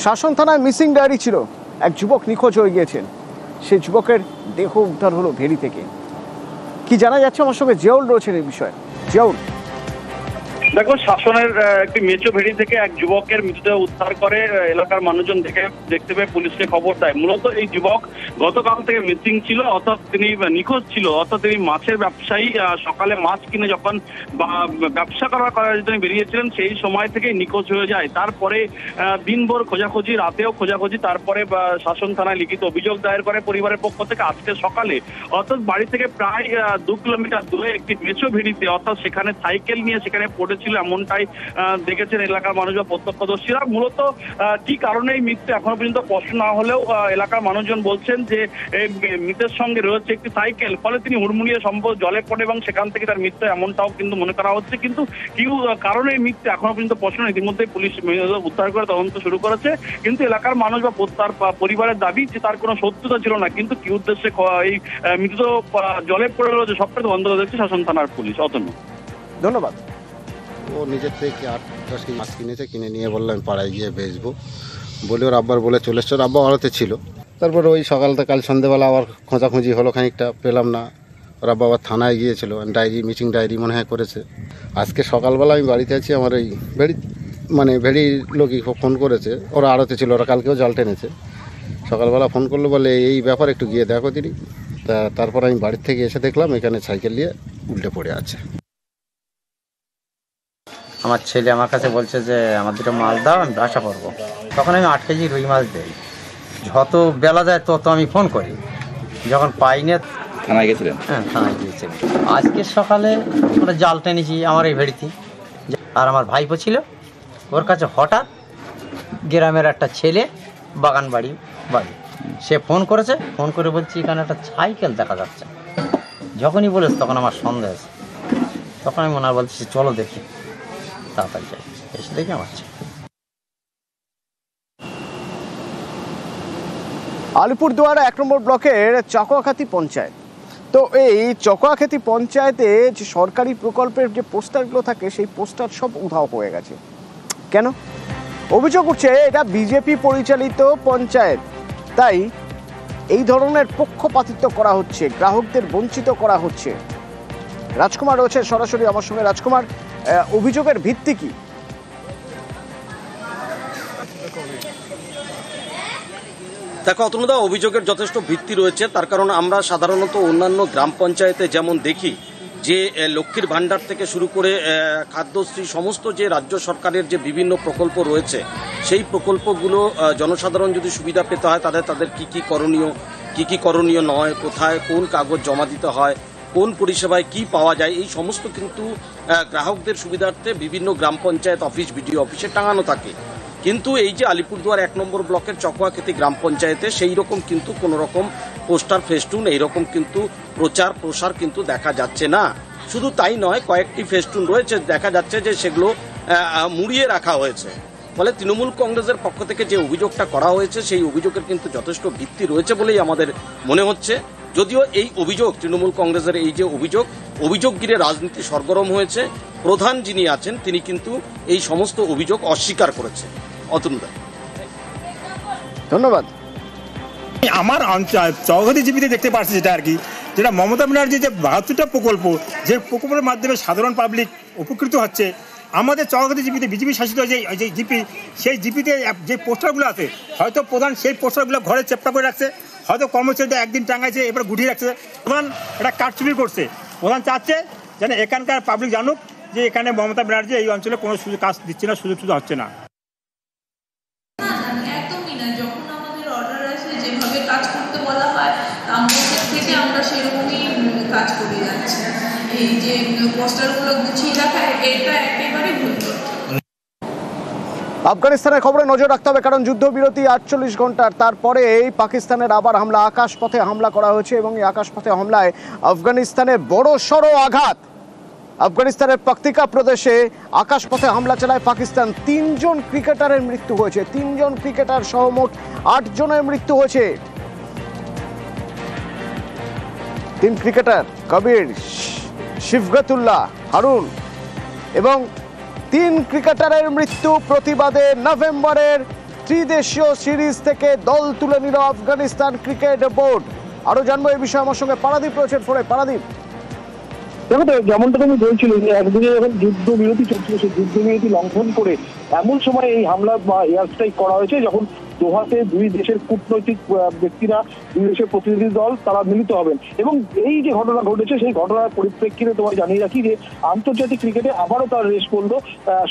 শাসন থানায় missing diary ছিল, এক যুবক নিখোঁজ হয়ে গিয়েছেন। সেই যুবকের দেহ উদ্ধার হলো ভেড়ি থেকে। কি জানা যাচ্ছে, আমার সঙ্গে জিয়াউল রয়েছেন এই বিষয়ে। জিয়াউল, দেখো, শাসনের একটি মেচো ভেড়ি থেকে এক যুবকের মৃতদেহ উদ্ধার করে এলাকার মানুষজন দেখতে পেয়ে পুলিশকে খবর দেয়। মূলত এই যুবক গতকাল থেকে মিসিং ছিল, অর্থাৎ তিনি নিখোঁজ ছিল, অর্থাৎ তিনি মাছের ব্যবসায়ী। সকালে মাছ কিনে যখন ব্যবসা করার জন্য বেরিয়েছিলেন, সেই সময় থেকেই নিখোঁজ হয়ে যায়। তারপরে দিনভর খোঁজাখুঁজি, রাতেও খোঁজাখুঁজি, তারপরে শাসন থানায় লিখিত অভিযোগ দায়ের করে পরিবারের পক্ষ থেকে। আজকে সকালে অর্থাৎ বাড়ি থেকে প্রায় 2 কিলোমিটার দূরে একটি মেচো ভেড়িতে, অর্থাৎ সেখানে সাইকেল নিয়ে সেখানে পড়েছিল, এমনটাই দেখেছেন এলাকার মানুষ বা প্রত্যক্ষদর্শীরা। মূলত কি কারণে এই মৃত্যু এখনো পর্যন্ত স্পষ্ট না হলেও এলাকার মানুষজন বলছেন যে মৃতের সঙ্গে রয়েছে একটি সাইকেল, ফলে তিনি হুড়মুড়িয়ে সম্ভব জলে পড়ে এবং সেখান থেকে তার মৃত্যু, এমনটাও কিন্তু মনে করা হচ্ছে। কিন্তু কি কারণে এই মৃত্যু এখনো পর্যন্ত স্পষ্ট নয়। ইতিমধ্যে পুলিশ উদ্ধার করে তদন্ত শুরু করেছে, কিন্তু এলাকার মানুষ বা তার পরিবারের দাবি যে তার কোনো শত্রুতা ছিল না, কিন্তু কি উদ্দেশ্যে এই মৃত্যু জলে পড়ে রয়েছে সবটাই বন্ধ করে দিচ্ছে শাসন থানার পুলিশ। অতন্য ধন্যবাদ। ও নিজের থেকে 8-10 কেজি মাছ কিনেছে, কিনে নিয়ে বললো আমি পাড়ায় গিয়ে বেচবো বলে ওর আব্বার বলে চলে এসছে। ওর আব্বা আড়তে ছিল। তারপর ওই সকালটা কাল সন্ধ্যেবেলা আবার খোঁজাখুঁজি হলো, খানিকটা পেলাম না। ওর আব্বা আবার থানায় গিয়েছিল, মিটিং ডায়েরি মনে হয় করেছে। আজকে সকালবেলা আমি বাড়িতে আছি, আমার ওই ভেড়ির লোকই ফোন করেছে, ওরা আড়তে ছিল, ওরা কালকেও জাল টেনেছে। সকালবেলা ফোন করলো, বলে এই ব্যাপার একটু গিয়ে দেখো তিনি। তারপর আমি বাড়ির থেকে এসে দেখলাম এখানে সাইকেল নিয়ে উল্টে পড়ে আছে। আমার ছেলে আমার কাছে বলছে যে আমার 2টা মাছ দাও, আমি বাসা করবো। তখন আমি 8 কেজি রুই মাছ দিই। যত বেলা যায় তত আমি ফোন করি। যখন পাই না, থানায় গেছিলেন? হ্যাঁ, থানায় গিয়েছিলাম। আজকে সকালে ওরা জাল টেনেছি আমার এই ভেড়িতে, আর আমার ভাইপো ছিল। ওর কাছে হঠাৎ গ্রামের একটা ছেলে, বাগান বাড়ি, সে ফোন করেছে। ফোন করে বলছি এখানে একটা সাইকেল দেখা যাচ্ছে। যখনই বলেছে তখন আমার সন্দেহ আছে। তখন আমি ওনার বলছি চলো দেখি, তাড়াতাড়ি যাই। এসে দেখি আমার আলিপুরদুয়ার 1 নম্বর ব্লকের চকোয়াখাতি পঞ্চায়েত। তো এই চকোয়াখাতি পঞ্চায়েতে যে সরকারি প্রকল্পের যে পোস্টারগুলো থাকে, সেই পোস্টার সব উধাও হয়ে গেছে। কেন? অভিযোগ উঠছে এটা বিজেপি পরিচালিত পঞ্চায়েত, তাই এই ধরনের পক্ষপাতিত্ব করা হচ্ছে, গ্রাহকদের বঞ্চিত করা হচ্ছে। রাজকুমার রয়েছে সরাসরি আমার সঙ্গে। রাজকুমার, অভিযোগের ভিত্তি কি? দেখো অতনুদা, অভিযোগের যথেষ্ট ভিত্তি রয়েছে। তার কারণ আমরা সাধারণত অন্যান্য গ্রাম পঞ্চায়েতে যেমন দেখি যে লক্ষ্মীর ভাণ্ডার থেকে শুরু করে খাদ্যশ্রী, সমস্ত যে রাজ্য সরকারের যে বিভিন্ন প্রকল্প রয়েছে, সেই প্রকল্পগুলো জনসাধারণ যদি সুবিধা পেতে হয় তাদের কি করণীয় নয়, কোথায় কোন কাগজ জমা দিতে হয়, কোন পরিষেবায় কি পাওয়া যায়, এই সমস্ত কিন্তু গ্রাহকদের সুবিধার্থে বিভিন্ন গ্রাম পঞ্চায়েত অফিস, বিডিও অফিসে টাঙানো থাকে। কিন্তু এই যে আলিপুরদুয়ার 1 নম্বর ব্লকের চকোয়াখাতি গ্রাম পঞ্চায়েতে সেই রকম কিন্তু কোনো রকম পোস্টার, ফেস্টুন এইরকম কিন্তু প্রচার প্রসার কিন্তু দেখা যাচ্ছে না। শুধু তাই নয়, কয়েকটি ফেস্টুন রয়েছে, দেখা যাচ্ছে যে সেগুলো মুড়িয়ে রাখা হয়েছে। ফলে তৃণমূল কংগ্রেসের পক্ষ থেকে যে অভিযোগটা করা হয়েছে, সেই অভিযোগের কিন্তু যথেষ্ট ভিত্তি রয়েছে বলেই আমাদের মনে হচ্ছে। যদিও এই অভিযোগ, তৃণমূল কংগ্রেসের এই যে অভিযোগ ঘিরে রাজনীতি সরগরম হয়েছে, প্রধান যিনি আছেন তিনি কিন্তু এই সমস্ত অভিযোগ অস্বীকার করেছে। অতনুদা, ধন্যবাদ। আমার চৌধুরী জীবিতে দেখতে পাচ্ছি যেটা আর কি, যেটা মমতা ব্যানার্জি যে 72টা প্রকল্প, যে প্রকল্পের মাধ্যমে সাধারণ পাবলিক উপকৃত হচ্ছে। আমাদের চৌধুরী জীবিতে বিজেপি শাসিত যে জিপি, সেই জিপিতে যে পোস্টারগুলো আছে, হয়তো প্রধান সেই পোস্টারগুলো ঘরে চেপটা করে রাখছে, হয়তো কর্মচারীদের একদিন টাঙাইছে, এবার গুটিয়ে রাখছে। প্রধান এটা কারচুপি করছে। প্রধান চাচ্ছে যেন এখানকার পাবলিক জানুক যে এখানে মমতা ব্যানার্জি এই অঞ্চলে কোনো কাজ দিচ্ছে না, সুযোগ সুবিধা হচ্ছে না। কাজ করতে বলা হয়, থেকে আমরা সেরকমই কাজ করে যাচ্ছি। এই যে পোস্টারগুলো গুছিয়ে রাখা, এটা একেবারেই ভুল। আফগানিস্তানের খবরে নজর রাখতে হবে, কারণ যুদ্ধবিরতি 48 ঘন্টার তারপরে পাকিস্তানের আবার হামলা, আকাশপথে হামলা করা হয়েছে এবং এই আকাশপথে হামলায় আফগানিস্তানের বড় সড় আঘাত। আফগানিস্তানের পাকতিকা প্রদেশে আকাশপথে হামলা চালায় পাকিস্তান। 3 জন ক্রিকেটারের মৃত্যু হয়েছে, 3 জন ক্রিকেটার সহ মোট 8 জনের মৃত্যু হয়েছে। 3 ক্রিকেটার কবির, শিফগতুল্লাহ, হারুন এবং 3 ক্রিকেটারের মৃত্যু প্রতিবাদে নভেম্বরের ত্রিদেশীয় সিরিজ থেকে দল তুলে নিল আফগানিস্তান ক্রিকেট বোর্ড। আরো জানবো এই বিষয়ে, আমার সঙ্গে পারাদীপ রয়েছেন ফোনে। পারাদীপ, দেখো তো, যেমনটা তুমি বলছিলে যে একদিকে যখন যুদ্ধবিরতি চলছিল, সেই যুদ্ধবিরতি লঙ্ঘন করে এমন সময় এই হামলা বা এয়ার স্ট্রাইক করা হয়েছে যখন দোহাতে দুই দেশের কূটনৈতিক ব্যক্তিরা, দুই দেশের প্রতিনিধি দল তারা মিলিত হবেন। এবং এই যে ঘটনা ঘটেছে সেই ঘটনার পরিপ্রেক্ষিতে তোমায় জানিয়ে রাখি যে আন্তর্জাতিক ক্রিকেটে আবারও তার রেস পড়লো।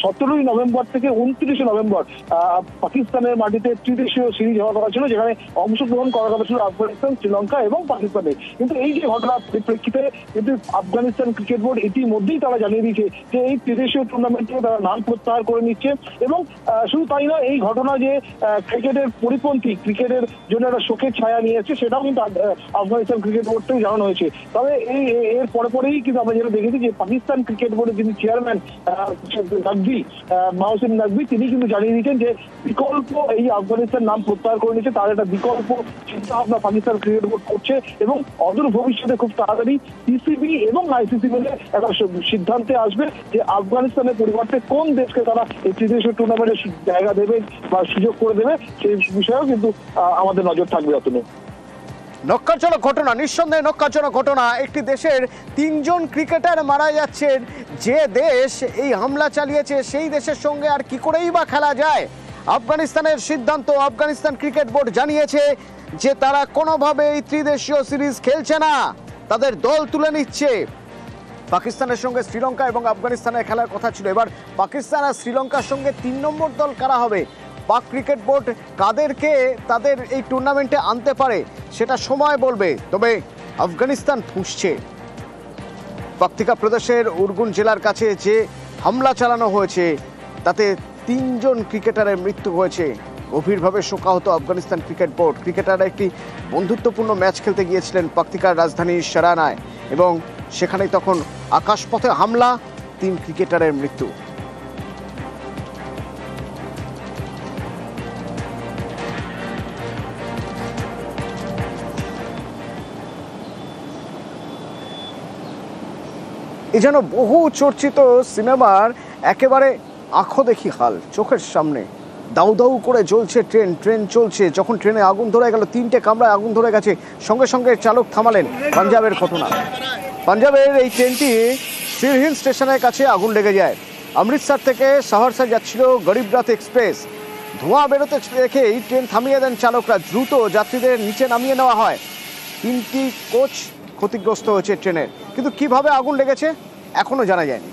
17ই নভেম্বর থেকে 29শে নভেম্বর পাকিস্তানের মাটিতে ত্রিদেশীয় সিরিজ হওয়ার কথা ছিল, যেখানে অংশগ্রহণ করার কথা ছিল আফগানিস্তান, শ্রীলঙ্কা এবং পাকিস্তানে। কিন্তু এই যে ঘটনার পরিপ্রেক্ষিতে কিন্তু আফগানিস্তান ক্রিকেট বোর্ড ইতিমধ্যেই তারা জানিয়ে দিয়েছে যে এই ত্রিদেশীয় টুর্নামেন্ট থেকে তারা নাম প্রত্যাহার করে নিচ্ছে। এবং শুধু তাই নয়, এই ঘটনা যে ক্রিকেটের পরিপন্থী, ক্রিকেটের জন্য একটা শোকের ছায়া নিয়েছে, সেটাও কিন্তু আফগানিস্তান ক্রিকেট বোর্ড থেকে জানানো হয়েছে। তবে এর পরেই কিন্তু আমরা যেটা দেখেছি যে পাকিস্তান ক্রিকেট বোর্ডের যিনি চেয়ারম্যান নাকভি, মাহসিন নাকভি, তিনি কিন্তু জানিয়ে দিয়েছেন যে বিকল্প এই আফগানিস্তান নাম প্রত্যাহার করে নিচ্ছে, তার একটা বিকল্প চিন্তা ভাবনা পাকিস্তান ক্রিকেট বোর্ড করছে এবং অদূর ভবিষ্যতে খুব তাড়াতাড়ি পিসিবি এবং আইসিসি মিলে একটা সিদ্ধান্তে আসবে যে আফগানিস্তানের পরিবর্তে কোন দেশকে তারা এই ত্রিদেশীয় টুর্নামেন্টে জায়গা দেবে বা সুযোগ করে দেবে, সেই বিষয়েও কিন্তু আমাদের নজর থাকবে। অতনু, নক্কারজনক ঘটনা, নিঃসন্দেহে নক্কারজনক ঘটনা। একটি দেশের 3 জন ক্রিকেটার মারা যাচ্ছেন, যে দেশ এই হামলা চালিয়েছে সেই দেশের সঙ্গে আর কি করেই বা খেলা যায়। আফগানিস্তানের সিদ্ধান্ত, আফগানিস্তান ক্রিকেট বোর্ড জানিয়েছে যে তারা কোনোভাবে এই ত্রিদেশীয় সিরিজ খেলছে না, তাদের দল তুলে নিচ্ছে। পাকিস্তানের সঙ্গে শ্রীলঙ্কা এবং আফগানিস্তানের খেলার কথা ছিল, এবার পাকিস্তান আর শ্রীলঙ্কার সঙ্গে 3 নম্বর দল কারা হবে, পাক ক্রিকেট বোর্ড কাদেরকে তাদের এই টুর্নামেন্টে আনতে পারে সেটা সময় বলবে। তবে আফগানিস্তান ফুঁসছে। পাকতিকা প্রদেশের উরগুন জেলার কাছে যে হামলা চালানো হয়েছে তাতে 3 জন ক্রিকেটারের মৃত্যু হয়েছে। গভীরভাবে শোকাহত আফগানিস্তান ক্রিকেট বোর্ড। ক্রিকেটাররা একটি বন্ধুত্বপূর্ণ ম্যাচ খেলতে গিয়েছিলেন পাকতিকার রাজধানী শারানায় এবং সেখানেই তখন আকাশপথে হামলা, 3 ক্রিকেটারের মৃত্যু। এ যেন বহু চর্চিত সিনেমার একেবারে আঁখো দেখি হাল। চোখের সামনে দাউ দাউ করে জ্বলছে ট্রেন চলছে, যখন ট্রেনে আগুন ধরে গেল, 3টে কামরায় আগুন ধরে গেছে, সঙ্গে সঙ্গে চালক থামালেন। পাঞ্জাবের ঘটনা, পাঞ্জাবের এই ট্রেনটি সিরহিল স্টেশনের কাছে আগুন লেগে যায়। অমৃতসর থেকে সহরসা যাচ্ছিল গরিব রাথ এক্সপ্রেস। ধোঁয়া বেরোতে দেখেই ট্রেন থামিয়ে দেন চালকরা, দ্রুত যাত্রীদের নিচে নামিয়ে নেওয়া হয়। 3টি কোচ ক্ষতিগ্রস্ত হয়েছে ট্রেনের, কিন্তু কিভাবে আগুন লেগেছে এখনো জানা যায়নি।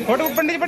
फोटो पंडित